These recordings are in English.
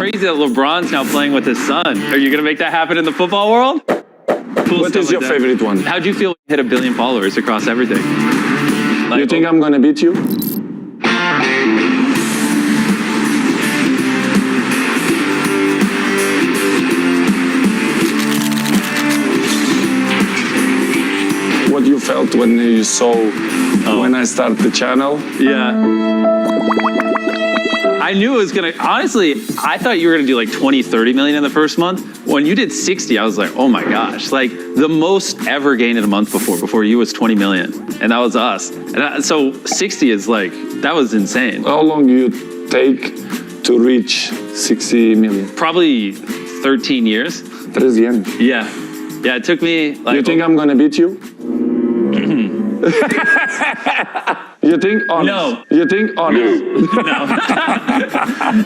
crazy that LeBron's now playing with his son. Are you gonna make that happen in the football world? Cool. What is your favorite one? How'd you feel when you hit 1 billion followers across everything? Like, You think I'm gonna beat you? What you felt when you saw when I started the channel? Yeah. I knew it was gonna, honestly, I thought you were gonna do like 20, 30 million in the first month. When you did 60, I was like, oh my gosh, like the most ever gained in a month before you was 20 million. And that was us. And so 60 is like, that was insane. How long do you take to reach 60 million? Probably 13 years. 13. Yeah. Yeah, it took me like. You think I'm gonna beat you? You think honest? No. You think honest? No.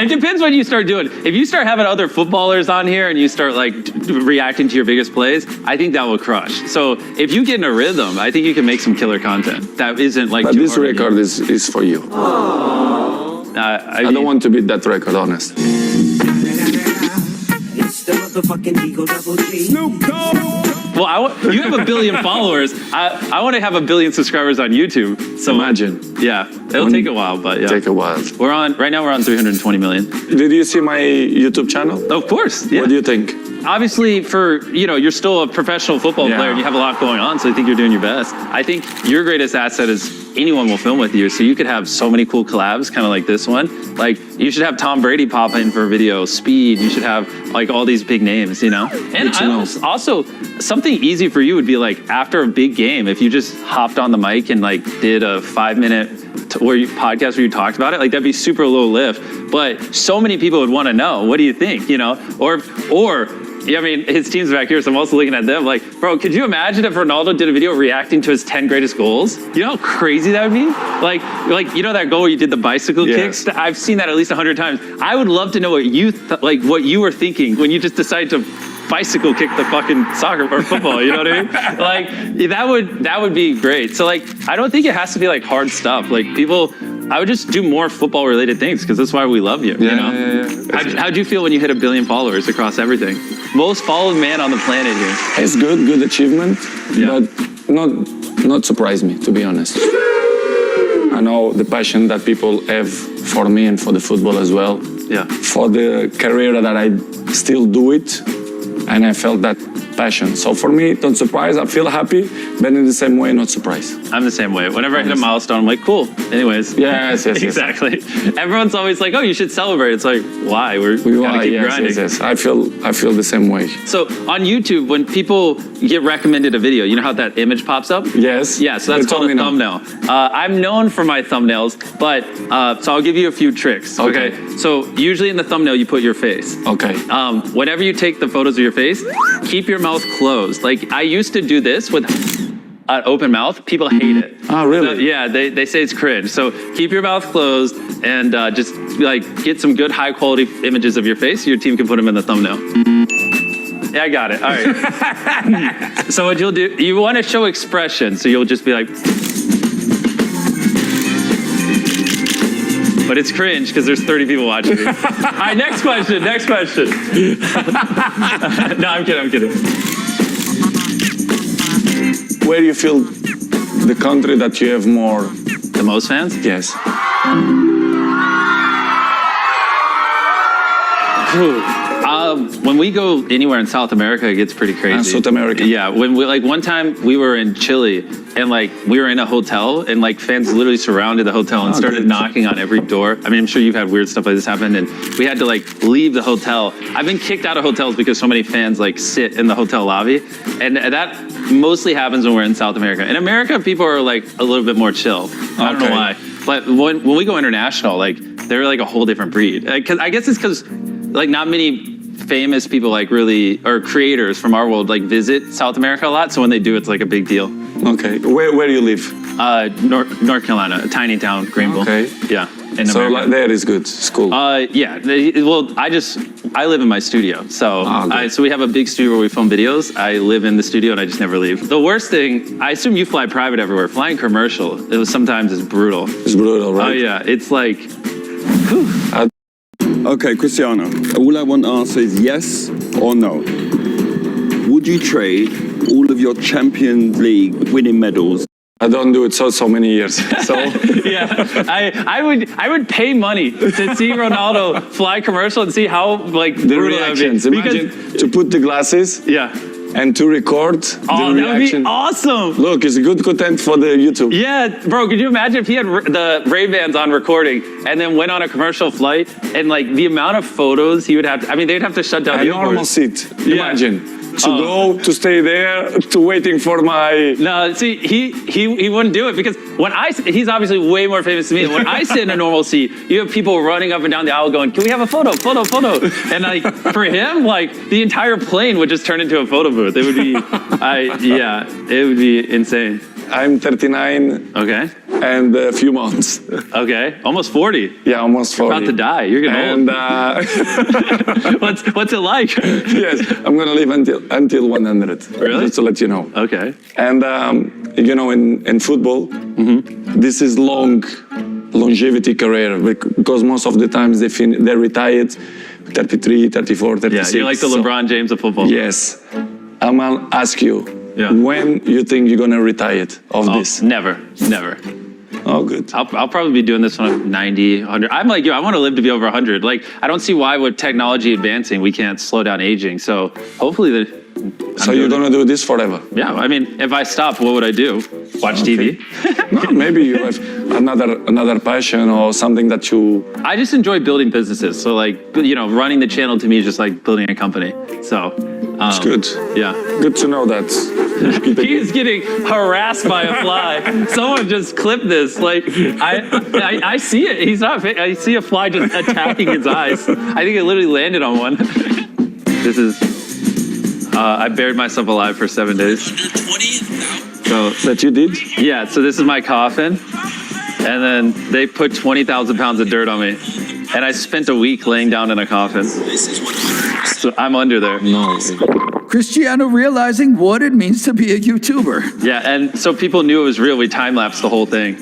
It depends what you start doing. If you start having other footballers on here and you start like reacting to your biggest plays, I think that will crush. So if you get in a rhythm, I think you can make some killer content. That isn't like. But this record is for you. I don't want to beat that record, honest. Well, you have 1 billion followers. I want to have 1 billion subscribers on YouTube. So imagine. Yeah, it'll take a while, but yeah. Take a while. Right now we're on 320 million. Did you see my YouTube channel? Of course. Yeah. What do you think? Obviously, you're still a professional football player and you have a lot going on, so I think you're doing your best. I think your greatest asset is anyone will film with you, so you could have so many cool collabs, kind of like this one. Like, you should have Tom Brady pop in for a video, Speed, you should have like all these big names, you know? And also, something easy for you would be like, after a big game, if you just hopped on the mic and like did a 5-minute podcast where you talked about it, like that'd be super low lift, but so many people would want to know, what do you think, you know? Or yeah, I mean, his team's back here, so I'm also looking at them like, bro, could you imagine if Ronaldo did a video reacting to his 10 greatest goals? You know how crazy that would be? Like you know that goal where you did the bicycle kicks? I've seen that at least 100 times. I would love to know what what you were thinking when you just decided to bicycle kick the fucking soccer or football, you know what I mean? Like, that would be great. So like, I don't think it has to be like hard stuff. Like I would just do more football related things because that's why we love you, you know? How'd you feel when you hit 1 billion followers across everything? Most followed man on the planet here. It's good achievement, but not surprise me, to be honest. I know the passion that people have for me and for the football as well. Yeah. For the career that I still do it, and I felt that passion. So for me, don't surprise. I feel happy, but in the same way, not surprised. I'm the same way. Whenever I hit a milestone, I'm like, cool. Anyways. Yes. Exactly. Everyone's always like, oh, you should celebrate. It's like, why? We gotta keep grinding. Yes. I feel the same way. So on YouTube, when people get recommended a video, you know how that image pops up? Yes. Yeah, so that's called a thumbnail. I'm known for my thumbnails, but so I'll give you a few tricks. Okay. So usually in the thumbnail, you put your face. Okay. Whenever you take the photos of your face, keep your mouth closed. Like I used to do this with an open mouth. People hate it. Oh, really? So, yeah, they say it's cringe. So keep your mouth closed and just like get some good high quality images of your face. Your team can put them in the thumbnail. Yeah, I got it. All right. So what you'll do, you want to show expression. So you'll just be like, but it's cringe because there's 30 people watching me. All right, next question. No, I'm kidding. Where do you feel the country that you have more? The most fans? Yes. When we go anywhere in South America, it gets pretty crazy. South America. Yeah, when we one time we were in Chile and we were in a hotel and fans literally surrounded the hotel and started knocking on every door. I mean, I'm sure you've had weird stuff like this happen, and we had to leave the hotel. I've been kicked out of hotels because so many fans sit in the hotel lobby, and that mostly happens when we're in South America. In America, people are a little bit more chill. I don't know why, but when we go international, they're a whole different breed. Cause I guess it's because not many famous people or creators from our world visit South America a lot, so when they do, it's a big deal. Okay. Where do you live? North Carolina, a tiny town, Greenville. Okay. Yeah. So there is good. It's cool. Yeah. I live in my studio, so so we have a big studio where we film videos. I live in the studio and I just never leave. The worst thing, I assume you fly private everywhere. Flying commercial, sometimes is brutal. It's brutal, right? Oh yeah, it's whew. Okay, Cristiano. All I want to answer is yes or no. Would you trade all of your Champions League winning medals? I don't do it so many years. So Yeah, I would pay money to see Ronaldo fly commercial and see how like the brutal that would be. reactions. Imagine to put the glasses Yeah. and to record Oh, the that would be reaction. awesome. Look, it's good content for the YouTube. Yeah, bro, could you imagine if he had the Ray-Bans on recording and then went on a commercial flight and like the amount of photos he would have to, I mean, they'd have to shut down A the normal airport. seat. Imagine. To go, to stay there, to waiting for my... No, see, he wouldn't do it because when he's obviously way more famous than me. When I sit in a normal seat, you have people running up and down the aisle going, "Can we have a photo? And like for him, like the entire plane would just turn into a photo booth. It would be, it would be insane. I'm 39 Okay, and a few months. okay, almost 40. Yeah, almost 40. About to die. You're getting And old. What's it like? yes, I'm gonna live until 100. Really? Just to let you know. Okay. And you know, in football, Mm-hmm. this is longevity career because most of the times they're retired 33, 34, 36. Yeah, you're like the LeBron James of football. Yes. I'm gonna ask you, Yeah. when you think you're gonna retire of this? Never. Oh, good. I'll probably be doing this when I'm 90, 100. I'm like you. I want to live to be over 100. Like, I don't see why with technology advancing, we can't slow down aging. So hopefully So you're gonna do this forever? Yeah, I mean, if I stopped, what would I do? Watch TV? No, maybe you have another passion or something that you... I just enjoy building businesses. So like, you know, running the channel to me is just like building a company. So It's good. Yeah. Good to know that. He is getting harassed by a fly. Someone just clipped this. Like, I see it. He's not. I see a fly just attacking his eyes. I think it literally landed on one. This is. I buried myself alive for 7 days. So That you did? yeah. So this is my coffin, and then they put 20,000 pounds of dirt on me, and I spent a week laying down in a coffin. So I'm under there. No. Cristiano realizing what it means to be a YouTuber. Yeah, and so people knew it was real. We time-lapsed the whole thing.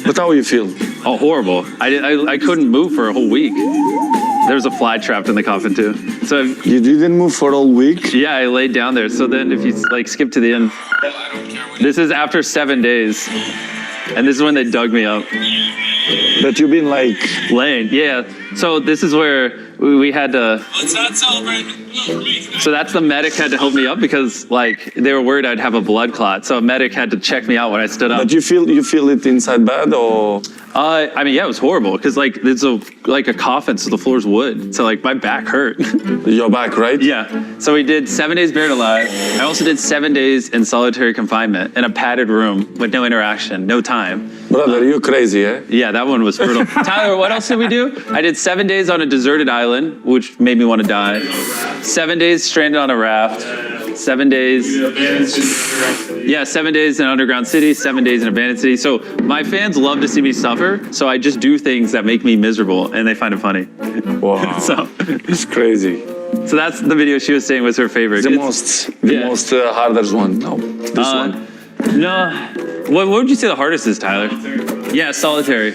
But how you feel? Oh, horrible. I couldn't move for a whole week. There was a fly trapped in the coffin too. So You didn't move for all week? yeah, I laid down there. So then if you like skip to the end, this is after 7 days. And this is when they dug me up. That you've been like... Laying, yeah. So this is where we had to... Let's not celebrate. So that's the medic had to help me up because like they were worried I'd have a blood clot. So a medic had to check me out when I stood up. But you feel it inside bad or... I mean, yeah, it was horrible because like it's like a coffin, so the floor's wood. So like my back hurt. Your back, right? Yeah. So we did 7 days buried alive. I also did 7 days in solitary confinement in a padded room with no interaction, no time. Brother, you're crazy, eh? Yeah, that one was brutal. Tyler, what else did we do? I did 7 days on a deserted island, which made me want to die. 7 days stranded on a raft. 7 days. Yeah, 7 days in an underground city, 7 days in an abandoned city. So my fans love to see me suffer. So I just do things that make me miserable and they find it funny. Wow. So It's crazy. that's the video she was saying was her favorite. The It's- most hardest one. No, this one. No. What would you say the hardest is, Tyler? Yeah, solitary.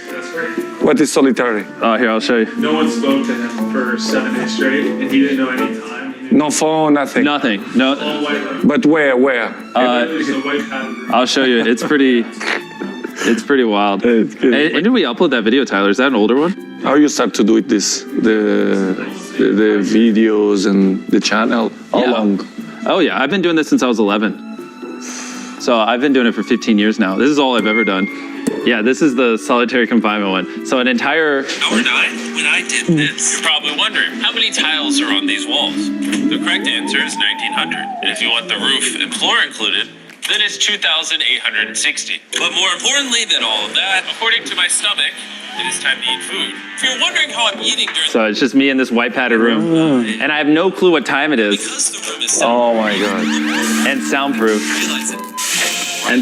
What is solitary? Oh, here, I'll show you. No one spoke to him for 7 days straight, and he didn't know any time. He didn't No phone, nothing. Nothing. No. all white. But where? There's a white pattern. I'll show you. It's pretty wild. It's good. And did we upload that video, Tyler? Is that an older one? How you start to do it this? The videos and the channel? How Yeah. long? Oh, yeah. I've been doing this since I was 11. So I've been doing it for 15 years now. This is all I've ever done. Yeah, this is the solitary confinement one. So an entire... Number 9, when I did this, you're probably wondering, how many tiles are on these walls? The correct answer is 1,900. And if you want the roof and floor included, then it's 2,860. But more importantly than all of that, according to my stomach, it is time to eat food. If you're wondering how I'm eating during So it's just me in this white padded room. And I have no clue what time it is. because the room is so Oh my God. And soundproof. realize it. And-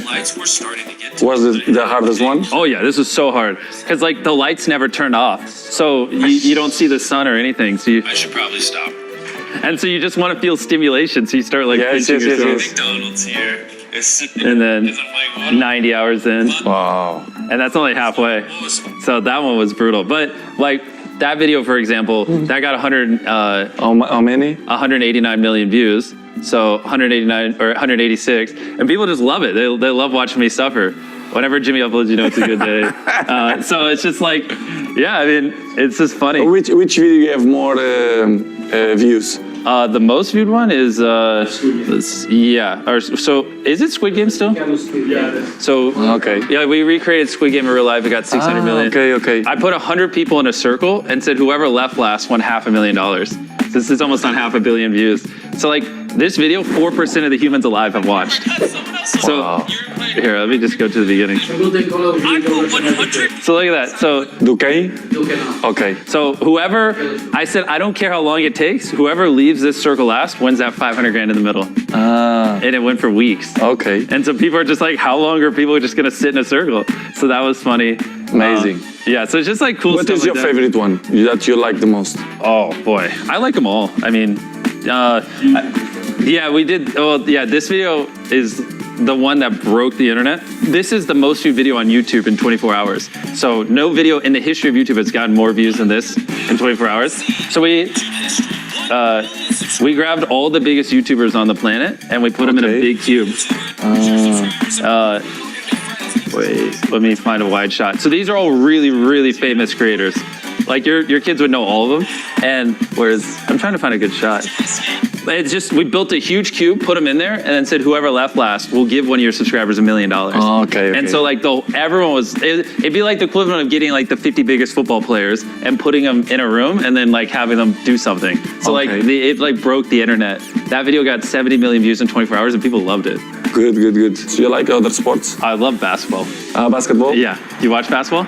And lights were starting to get Was it the hardest one? Oh yeah, this was so hard. Because like the lights never turned off. So you don't see the sun or anything. So I should probably stop. and so you just want to feel stimulation. So you start like Yes, pinching yes, yes, yourself. yes. McDonald's here. And then As I'm like, 90 hours in. Wow. And that's only halfway. So that one was brutal. But like that video, for example, that got 100. How many? 189 million views. So 189 or 186, and people just love it. They love watching me suffer. Whenever Jimmy uploads, you know it's a good day. So it's just like, yeah, I mean, it's just funny. Which video you have more views? The most viewed one is so is it Squid Game still? Yeah. So Okay. yeah, we recreated Squid Game in real life. It got 600 million. Okay. I put 100 people in a circle and said whoever left last won $500,000. This is almost on 500 million views. So like this video, 4% of the humans alive have watched. So here, let me just go to the beginning. I put 100. So look at that. So Duque? Okay. So whoever, I said, I don't care how long it takes, whoever leaves this circle last wins that 500 grand in the middle. And it went for weeks. Okay. And so people are just like, how long are people just gonna sit in a circle? So that was funny. Amazing. Yeah, so it's just like cool What stuff is your like that. favorite one that you like the most? Oh boy, I like them all. I mean, yeah, we did, this video is the one that broke the internet. This is the most viewed video on YouTube in 24 hours. So no video in the history of YouTube has gotten more views than this in 24 hours. So we grabbed all the biggest YouTubers on the planet and we put them in a big cube. Wait, let me find a wide shot. So these are all really, really famous creators. Like your kids would know all of them. And I'm trying to find a good shot. It's just, we built a huge cube, put them in there, and then said whoever left last will give one of your subscribers $1 million. Okay. And so like everyone was, it'd be like the equivalent of getting like the 50 biggest football players and putting them in a room and then like having them do something. So like it like broke the internet. That video got 70 million views in 24 hours and people loved it. Good. Do you like other sports? I love basketball. Basketball? Yeah. You watch basketball?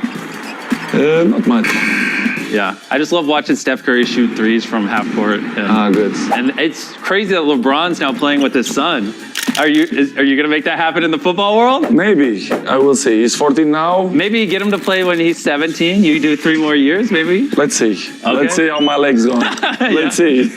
Not much. Yeah. I just love watching Steph Curry shoot threes from half court. And, Good. And it's crazy that LeBron's now playing with his son. Are you gonna make that happen in the football world? Maybe. I will see. He's 14 now. Maybe get him to play when he's 17. You do 3 more years, maybe. Let's see. Okay. Let's see how my legs go. Let's see.